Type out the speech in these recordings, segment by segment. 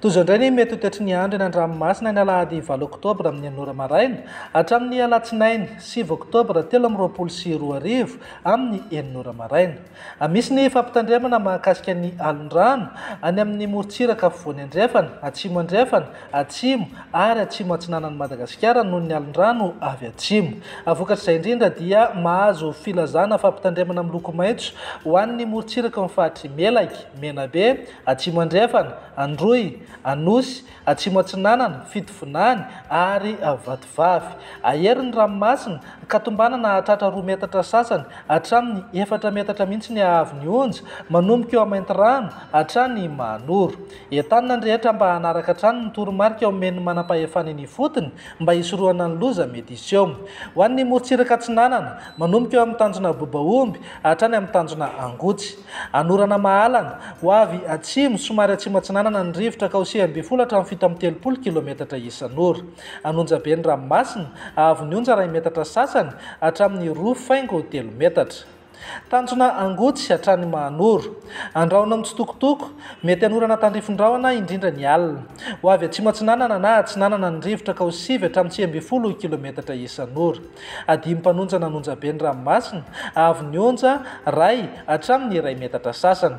Toy izao indray ny mety ho toetry ny andro eny an-dranomasina ny alahady 7 oktobra amin'ny 9 maraina hatramin'ny alatsinainy 7 oktobra 2022 amin'ny 9 maraina. Misy ny fampitandremana mahakasika ny alondrano any amin'ny morontsiraka afovoany andrefana, atsimo andrefana, atsimo ary atsimo atsinanan'i Madagasikara noho ny alondrano avy atsimo. Vokatr'izay indrindra dia mahazo filazana fampitandremana miloko maitso ho an'ny morontsiraka amin'ny fahatry Melaky, Menabe, atsimo andrefana, Androy, Anosy, atsimo atsinanana, Fitovinany ary Vatovavy. Aherin'ny ranomasina ka tombanana hahatratra 2 metatra sasany hatramin'ny 4 metatra mihitsy ny ahavon'ny onja manomboka eo Maintirano hatrany Mahanoro. Entanina ny rehetra mba hanaraka hatrany ny toromarika omen'ny manam-pahefana ny fotony mba hisorohana ny loza mety hisy eo. Ho an'ny morontsiraka atsinanana manomboka eo amin'ny tanjona Bobaomby hatrany amin'ny tanjona Angotsy. Anorana Mahalana ho avy atsimo somary atsimo atsinanana ny rivotra ka hosea 7.30 kilometatra isan'ora. Anonjabe ny ranomasina ahavon'ny onja 2 metatra sasany hatramin'ny 2.3 metatra. Tanjona Angotsy hatrany Mahanoro. Andraona mitsitokotoko mety anorana tandrifondraona indrindra ny alina. Ho avy atsimo atsinanana na atsinanana ny rivotra ka hosivy hatramin'ny 9 kilometatra isan'ora. Adimy mpanonjana anonjabe ny ranomasina ahavon'ny onja 2 hatramin'ny 2 metatra sasany.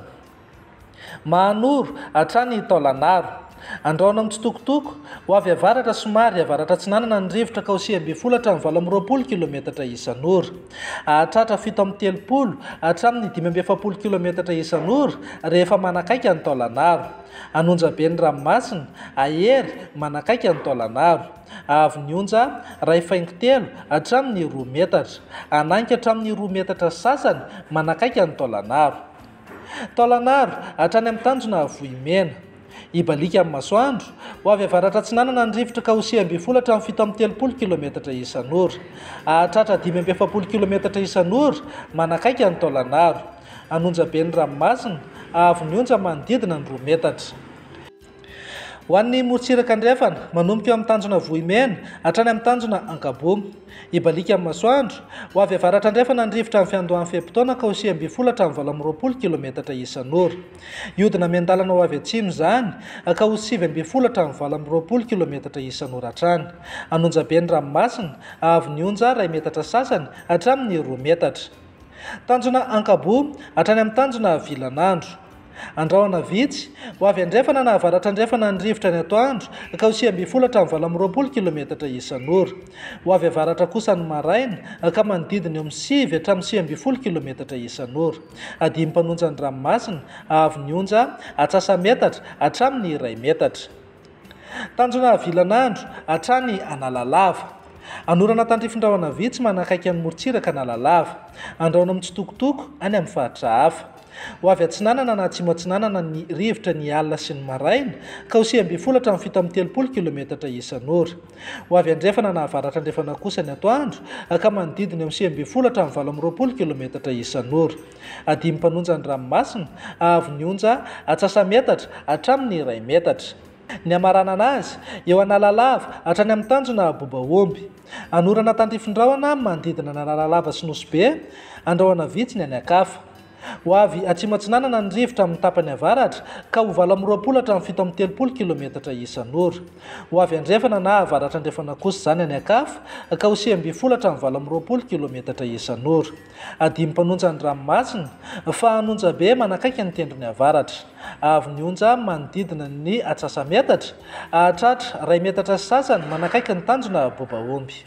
Mahanoro hatrany Taolagnaro. Andraona mitsitokotoko ho avy avaratra somary avaratra atsinanana ny rivotra ka hosea 7.20 kilometatra isan'ora. Ahatratra 7.30 hatramin'ny 5.70 kilometatra isan'ora rehefa manakaiky ny Taolagnaro. Anonjabe ny ranomasina ahery manakaiky ny Taolagnaro. Ahavon'ny onja 2.3 hatramin'ny 2 metatra. Ananika hatramin'ny 2 metatra sasany manakaiky ny Taolagnaro. Taolagnaro hatrany amin'ny tanjona Vohimena. Ibalika amin'ny masoandro ho avy avaratra atsinanana ny rivotra ka hosea 7.70 kilometatra isan'ora. Ahatratra 5.70 kilometatra isan'ora manakaiky ny Taolagnaro. Anonjabe ny ranomasina ahavon'ny onja manodidina ny 2 metatra. Ho an'ny morontsiraka andrefana manomboka eo amin'ny tanjona Vohimena hatrany amin'ny tanjona Ankabo. Ibalika amin'ny masoandro ho avy avaratra andrefana ny rivotra amin'ny fiandohan'ny feim-potoana ka hosea 7.20 kilometatra isan'ora. Iodina miandalana ho avy atsimo izany ka ho 7.20 kilometatra isan'ora hatrany. Anonjabe ny ranomasina ahavon'ny onja 2 metatra sasany hatramin'ny 2 metatra. Tanjona Ankabo hatrany amin'ny tanjona Vilanandro. Andraona vitsy ho avy andrefana na avaratra andrefana ny rivotra ny atoandro ka hosea 7.20 kilometatra isan'ora. Ho avy avaratra kosa ny maraina ka manodidina eo amin'ny 7 hatramin'ny 9 kilometatra isan'ora. Adimy mpanonja ny ranomasina ahavon'ny onja atsasametatra hatramin'ny 2 metatra. Tanjona Vilanandro hatrany Analalava. Anorana tandrifondraona vitsy manakaiky ny morontsiraka Analalava. Andraona mitsitokotoko any amin'ny faritra hafa. Ho avy atsinanana na atsimo atsinanana ny rivotra ny alina sy ny maraina ka hosea 7.70 kilometatra isan'ora. Ho avy andrefana na avaratra andrefana kosa ny atoandro ka manodidina eo amin'ny 7.20 kilometatra isan'ora. Adimy mpanonja ny ranomasina ahavon'ny onja atsasametatra hatramin'ny 2 metatra. Ny amarana anazy eo Analalava hatrany amin'ny tanjona Bobaomby. Anorana tandrifondraona manodidina ny Analalava sy Nosy. Andrahoana vitsy ny any ankafa. Ho avy atsimo atsinanana ny rivotra amin'ny tapany avaratra ka ho 20 hatramin'ny 7.30 kilometatra isan'ora. Ho avy andrefana na avaratra andrefana kosa izany any ankafa ka hosea 7.20 kilometatra isan'ora. Adimy mpanonja ny ranomasina fa anonjabe manakaiky ny tendrony avaratra. Ahavon'ny onja manodidina ny atsasametatra ahatratra 2 metatra sasany manakaiky ny tanjona Bobaomby.